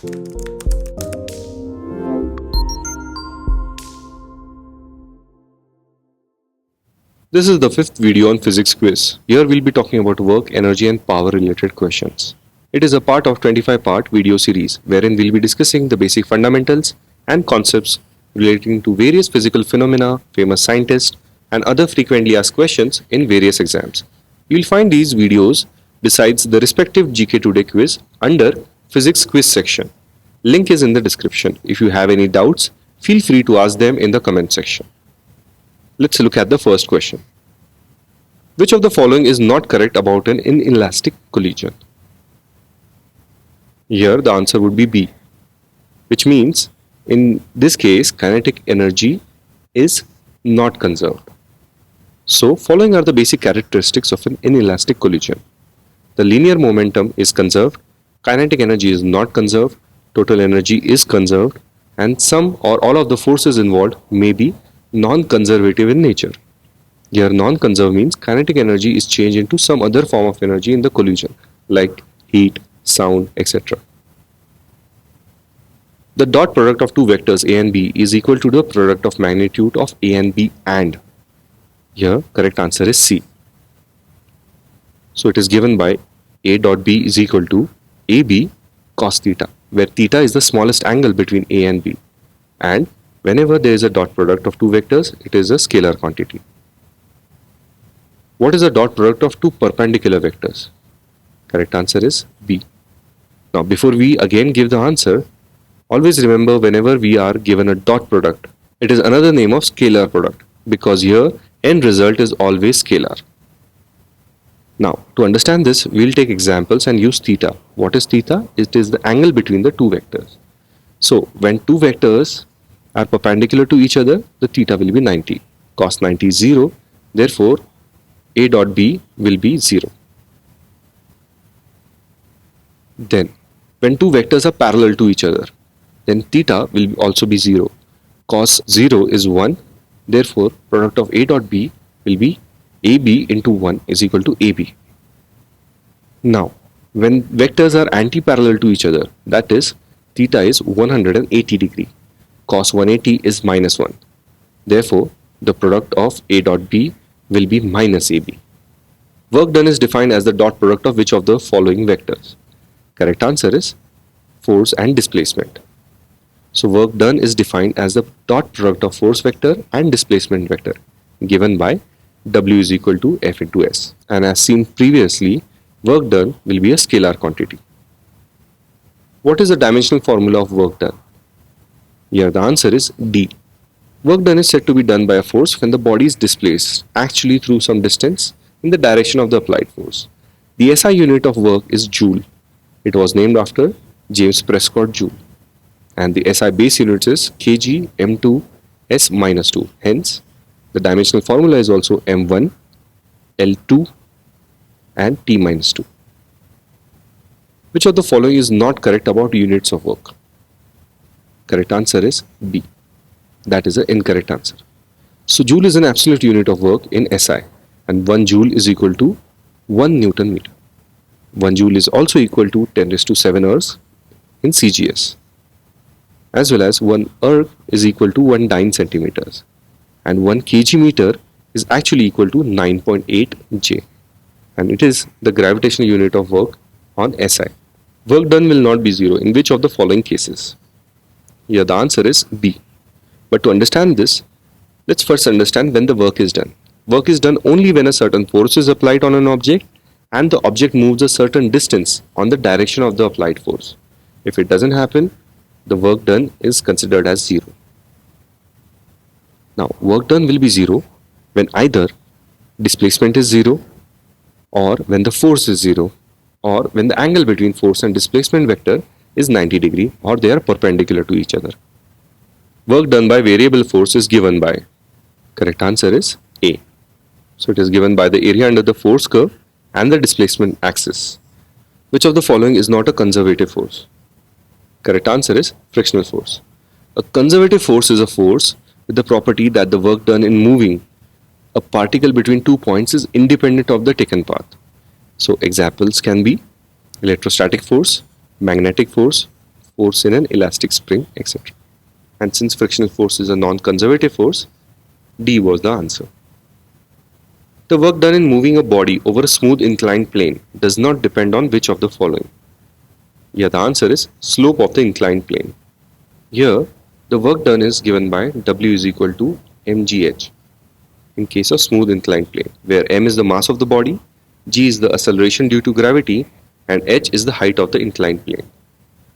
This is the fifth video on physics quiz. Here we'll be talking about work, energy and power related questions. It is a part of 25-part video series wherein we'll be discussing the basic fundamentals and concepts relating to various physical phenomena, famous scientists and other frequently asked questions in various exams. You'll find these videos besides the respective GK Today quiz under physics quiz section. Link is in the description. If you have any doubts, feel free to ask them in the comment section. Let's look at the first question. Which of the following is not correct about an inelastic collision? Here the answer would be B, which means in this case kinetic energy is not conserved. So following are the basic characteristics of an inelastic collision. The linear momentum is conserved, kinetic energy is not conserved, total energy is conserved, and some or all of the forces involved may be non-conservative in nature. Here non-conserve means kinetic energy is changed into some other form of energy in the collision like heat, sound, etc. The dot product of two vectors A and B is equal to the product of magnitude of A and B and. Here correct answer is C. So it is given by A dot B is equal to AB cos theta, where theta is the smallest angle between A and B, and whenever there is a dot product of two vectors, it is a scalar quantity. What is the dot product of two perpendicular vectors? Correct answer is B. Now before we again give the answer, always remember whenever we are given a dot product, it is another name of scalar product because here end result is always scalar. Now to understand this, we will take examples and use theta. What is theta? It is the angle between the two vectors. So when two vectors are perpendicular to each other, the theta will be 90. Cos 90 is 0. Therefore, A dot B will be 0. Then, when two vectors are parallel to each other, then theta will also be 0. Cos 0 is 1. Therefore, product of A dot B will be AB into 1 is equal to AB. Now, when vectors are anti-parallel to each other, that is, theta is 180 degree. Cos 180 is minus 1. Therefore, the product of A dot B will be minus AB. Work done is defined as the dot product of which of the following vectors? Correct answer is force and displacement. So work done is defined as the dot product of force vector and displacement vector given by W is equal to F into S. And as seen previously, work done will be a scalar quantity. What is the dimensional formula of work done? Here the answer is D. Work done is said to be done by a force when the body is displaced actually through some distance in the direction of the applied force. The SI unit of work is Joule. It was named after James Prescott Joule. And the SI base unit is kg m2 s minus 2. Hence, the dimensional formula is also m1, l2 and t minus 2. Which of the following is not correct about units of work? Correct answer is B. That is the incorrect answer. So Joule is an absolute unit of work in SI and 1 Joule is equal to 1 Newton meter. 1 Joule is also equal to 10 raised to 7 ergs in CGS, as well as 1 erg is equal to 1 dyne centimeters and 1 kg meter is actually equal to 9.8 J, and it is the gravitational unit of work on SI. Work done will not be 0 in which of the following cases? Here the answer is B. But to understand this, let's first understand when the work is done. Work is done only when a certain force is applied on an object and the object moves a certain distance on the direction of the applied force. If it doesn't happen, the work done is considered as 0. Now, work done will be 0 when either displacement is 0 or when the force is 0 or when the angle between force and displacement vector is 90 degree or they are perpendicular to each other. Work done by variable force is given by, correct answer is A. So it is given by the area under the force curve and the displacement axis. Which of the following is not a conservative force? Correct answer is frictional force. A conservative force is a force with the property that the work done in moving a particle between 2 points is independent of the taken path. So examples can be electrostatic force, magnetic force, force in an elastic spring, etc. And since frictional force is a non-conservative force, D was the answer. The work done in moving a body over a smooth inclined plane does not depend on which of the following. Yeah, the answer is slope of the inclined plane. Here, the work done is given by W is equal to mgh in case of smooth inclined plane, where m is the mass of the body, g is the acceleration due to gravity, and h is the height of the inclined plane.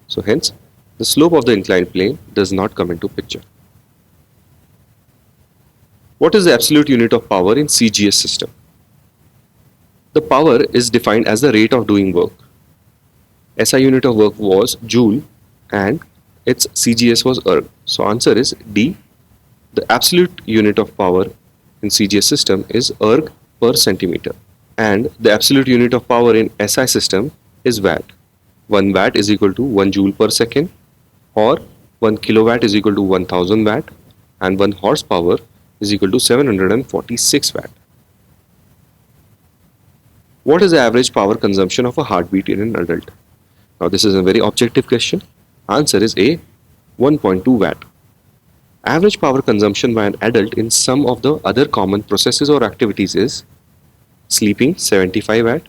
So hence, the slope of the inclined plane does not come into picture. What is the absolute unit of power in CGS system? The power is defined as the rate of doing work. SI unit of work was joule and its CGS was erg. So answer is D. The absolute unit of power in CGS system is erg per centimeter, and the absolute unit of power in SI system is watt. 1 watt is equal to 1 joule per second, or 1 kilowatt is equal to 1000 watt, and 1 horsepower is equal to 746 watt. What is the average power consumption of a heartbeat in an adult? Now this is a very objective question. Answer is A, 1.2 watt. Average power consumption by an adult in some of the other common processes or activities is sleeping 75 watt,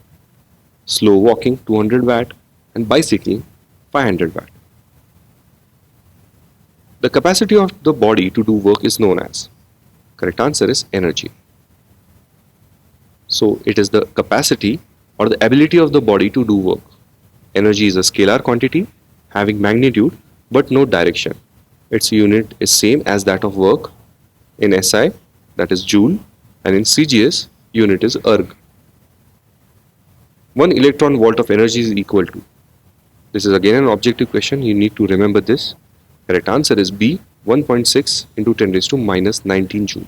slow walking 200 watt, and bicycling 500 watt. The capacity of the body to do work is known as. Correct answer is energy. So it is the capacity or the ability of the body to do work. Energy is a scalar quantity having magnitude but no direction. Its unit is same as that of work in SI, that is joule, and in CGS unit is erg. 1 electron volt of energy is equal to. This is again an objective question, you need to remember this. Correct answer is B, 1.6 into 10 raised to minus 19 joule.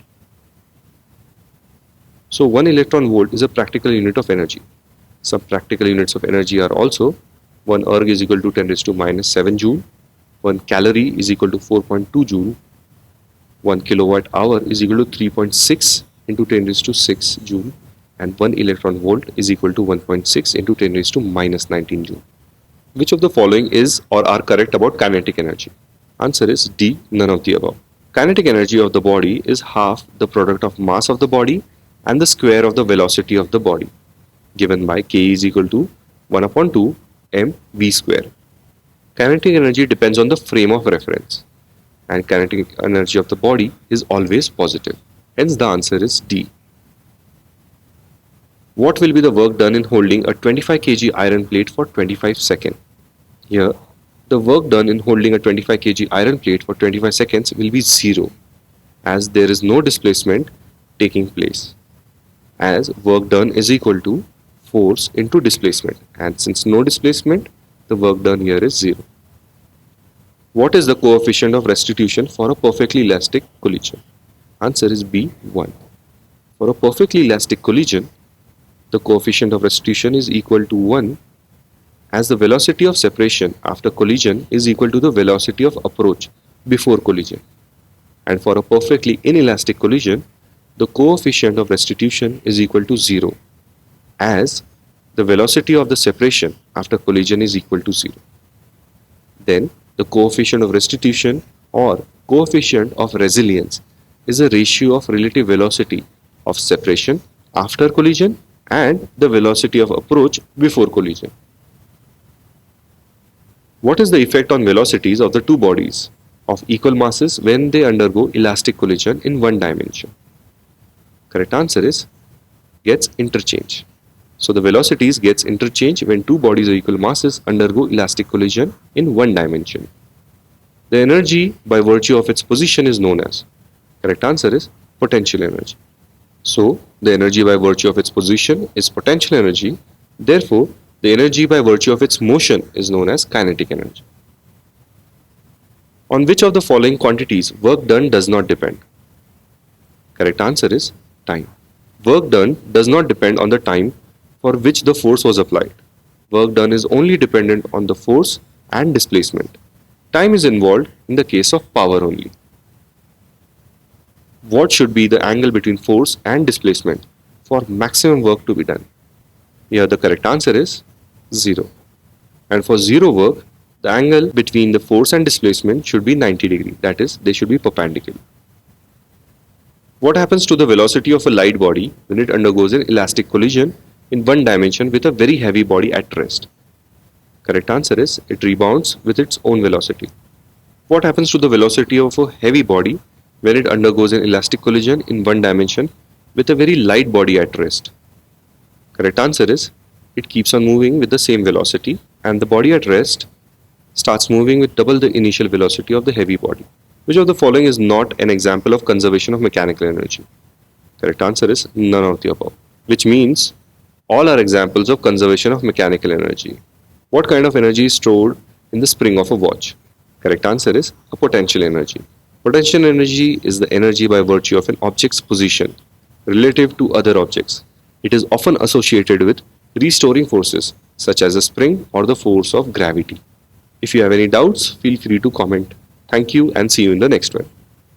So 1 electron volt is a practical unit of energy. Some practical units of energy are also 1 erg is equal to 10 raised to minus 7 joule, 1 calorie is equal to 4.2 joule, 1 kilowatt hour is equal to 3.6 into 10 raised to 6 joule, and 1 electron volt is equal to 1.6 into 10 raised to minus 19 joule. Which of the following is or are correct about kinetic energy? Answer is D, none of the above. Kinetic energy of the body is half the product of mass of the body and the square of the velocity of the body, given by K is equal to 1 upon 2 mv square. Kinetic energy depends on the frame of reference, and kinetic energy of the body is always positive. Hence the answer is D. What will be the work done in holding a 25 kg iron plate for 25 seconds? Here, the work done in holding a 25 kg iron plate for 25 seconds will be 0, as there is no displacement taking place, as work done is equal to force into displacement, and since no displacement, the work done here is 0. What is the coefficient of restitution for a perfectly elastic collision? Answer is B, 1. For a perfectly elastic collision, the coefficient of restitution is equal to 1, as the velocity of separation after collision is equal to the velocity of approach before collision. And for a perfectly inelastic collision, the coefficient of restitution is equal to 0, as the velocity of the separation after collision is equal to 0. Then the coefficient of restitution or coefficient of resilience is a ratio of relative velocity of separation after collision and the velocity of approach before collision. What is the effect on velocities of the two bodies of equal masses when they undergo elastic collision in one dimension? Correct answer is gets interchange. So the velocities gets interchanged when two bodies of equal masses undergo elastic collision in one dimension. The energy by virtue of its position is known as. Correct answer is potential energy. So the energy by virtue of its position is potential energy. Therefore, the energy by virtue of its motion is known as kinetic energy. On which of the following quantities work done does not depend? Correct answer is time. Work done does not depend on the time for which the force was applied. Work done is only dependent on the force and displacement. Time is involved in the case of power only. What should be the angle between force and displacement for maximum work to be done? Here the correct answer is 0. And for 0 work, The angle between the force and displacement should be 90 degree, that is, they should be perpendicular. What happens to the velocity of a light body when it undergoes an elastic collision in one dimension with a very heavy body at rest? Correct answer is it rebounds with its own velocity. What happens to the velocity of a heavy body when it undergoes an elastic collision in one dimension with a very light body at rest? Correct answer is it keeps on moving with the same velocity, and the body at rest starts moving with double the initial velocity of the heavy body. Which of the following is not an example of conservation of mechanical energy? Correct answer is none of the above, which means all are examples of conservation of mechanical energy. What kind of energy is stored in the spring of a watch? Correct answer is a potential energy. Potential energy is the energy by virtue of an object's position relative to other objects. It is often associated with restoring forces such as a spring or the force of gravity. If you have any doubts, feel free to comment. Thank you and see you in the next one.